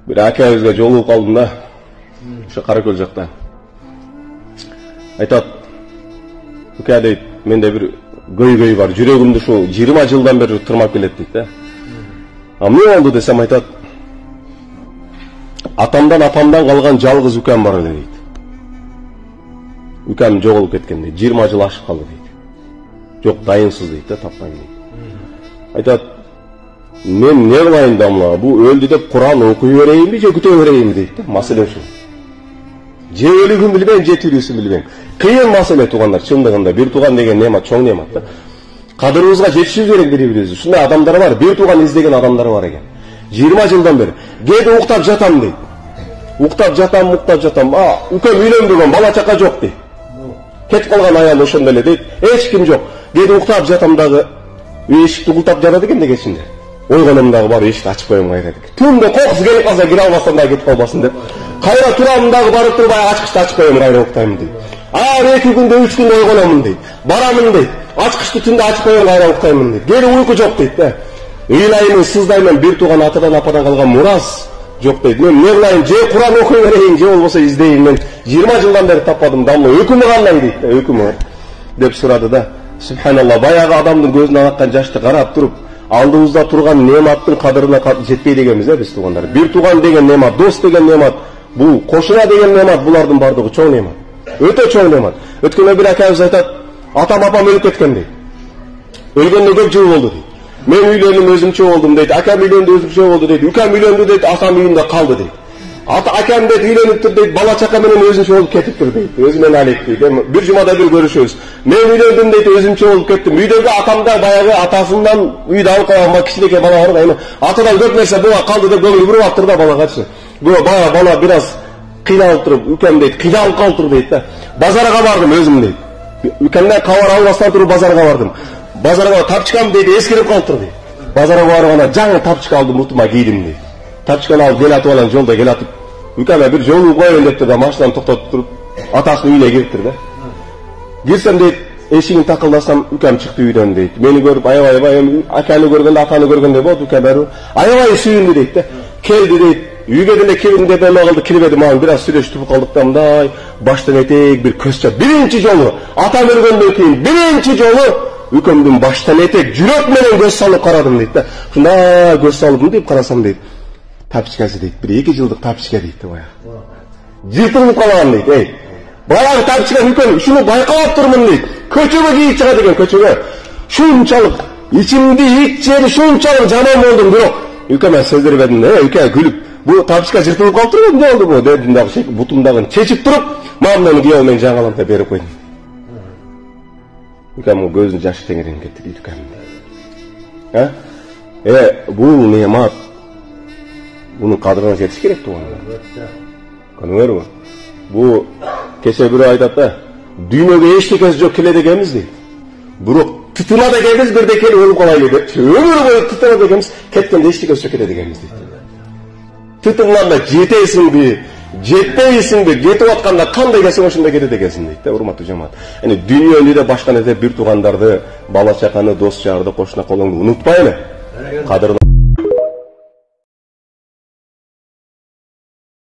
Bir akabizge jolугуп калдым да. Ошо Каракөл жакта. Айтат, ука дейт, менде бир көй бар, жүрөгүмдү ушул 20 жылдан бери тырмап келет дейт да. А эмне болду десем айтат, атамдан апамдан калган жалгыз укам бар эле дейт. Укам жоголуп кеткен дейт, 20 жыл ашып калды дейт. Жок, дайынсыз дейт да, таппайм дейт. Айтат, мен не кылайын дамла, бу өлдү деп Куран окуй берейинби же күтө берейинби дейт да, маселе ушул. Же өлүгүн билбейм, же тирүүсүн билбейм. Кыйын маселе туугандар, чындыгында бир тууган деген немат, чоң немат да. Кадырыбызга жетишибиз керек бири-бирибизди. Ушундай адамдар бар, бир тууган издеген адамдар бар экен. 20 жылдан бери кээде уктап жатам дейт. Уктап жатам. Укам үйлөнбөгөн, бала чака жок дейт. Кетип калган аял ошондо эле дейт. Эч ким жок. Кээде уктап жатам дагы эшикти култап жатат экен дегенсиңер. Ойгонум дагы бар, эшикти ачып коем кайра деп. Түндө кокус келип калса кире албастан дагы кетип калбасын деп. Кайра турам дагы барып туруп ачкычты ачып коем кайра уктайм дейт. Ар 2 күндө 3 күндө ойгономун дейт. Барамын дейт. Ачкычты түндө ачып коем кайра уктаймын дейт. Кээде уйку жок дейт да. Ыйлаймын, сыздаймын, бир тууган атадан ападан калган мурас жок дейт. Мен не кылайын, же Куран окуй берейин, же болбосо издейин. Мен 20 жылдан бери таппадым, дамла өкүмү кандай дейт да, өкүмү деп сурады да. Субханалла, баягы адамдын көзүнөн аккан жашты карап туруп, алдыбызда турган нематтын кадырына жетпей дегенбиз да биз туугандар. Бир тууган деген немат, дос деген немат, бул кошуна деген немат, булардын бардыгы чоң немат. Өтө чоң немат. Өткөндө бир акабыз айтат, атам апам өлүп кеткен дейт. Өлгөндө көп жыл болду дейт. Мен үйлөнүп өзүмчө болдум дейт. Акам үйлөндү өзүмчө болду дейт. Укам үйлөндү дейт, атам үйүндө калды дейт. Акам дейт үйлөнүптүр дейт, бала чака менен өзүнчө болуп кетиптир дейт. Өзү менен алек дейт. Бир жумада бир көрүшөбүз. Мен үйлөндүм дейт, өзүмчө болуп кеттим. Үйдөгү атамда баягы атасынан үйдө алып калган кичинекей бала бар да, атадан көп нерсе буга калды деп көңүл буруп аттыр да балагачы. Бу бала бир аз кыйналып туруп, укам дейт, кыйналып калыптыр дейт да. Базарга бардым өзүм дейт. Укамдан кабар албастан туруп базарга бардым. Базарга тапчыкам дейт, эскирип калыптыр дейт. Базарга барганда жаңы тапчык алдым, мутума кийдим дейт. Тапчыканы алып келатып алам, жолдо келатып, укама бир жолу коеюн деп да машинаны токтотуп туруп, атасынын үйүнө кириптир да. Кирсем дейт, эшигин такылдасам, укам чыкты үйдөн дейт. Мени көрүп, аябай, аканы көргөндө, атаны көргөндө болду, укам бери аябай сүйүндү дейт да. Келди дейт, үйгө деле кирдим деп эме кылды, кирбедим, мага бир аз сүйлөшүп калдык да, мындай баштан этек бир көз чап. Биринчи жолу, атам өлгөндөн кийин биринчи жолу укамдын баштан этек жүрөк менен көз салып карадым дейт да. Ушундай көз салып мынтип карасам дейт, тапчыкасы дейт, бир 2 жылдык тапчыка дейт да баягы. Жыртылып калган дейт. Баягы тапчыка укам, ушуну байкап турмун дейт. Көчөгө кийип чыгат экен, көчөгө. Шунчалык ичимди ич жери шунчалык жаман болдум, бирок укама сездирбедим. Ука күлүп, бу тапчыка жыртылып калыптыр, эмне болду бу дедим дагы, бутумдагын чечип туруп, мамнаны кийип мен жаңаланта берип койдум. Укам көзүнүн жашы теңиренип кетти дейт укам. Бул немат. Bunun kadrına yetiş gerek tuğanlar. Kanıver mi? Bu kese biri aydat da dünyada hiç tekesi yok kile degemiz değil. Buruk tutuna degemiz bir dekeli olup kolaylı de. Ömür boyu tutuna degemiz ketken de hiç tekesi yok kile degemiz değil. Tutunlarla jeteysin bir, jetpeysin bir, jetip atkanda kan degesin hoşunda gede degesin değil. Urmatlı cemaat. Yani dünya önünde başkan ede bir tuğandardı, bala çakanı, dost çağırdı, koşuna kolunu unutmayın. Kadırla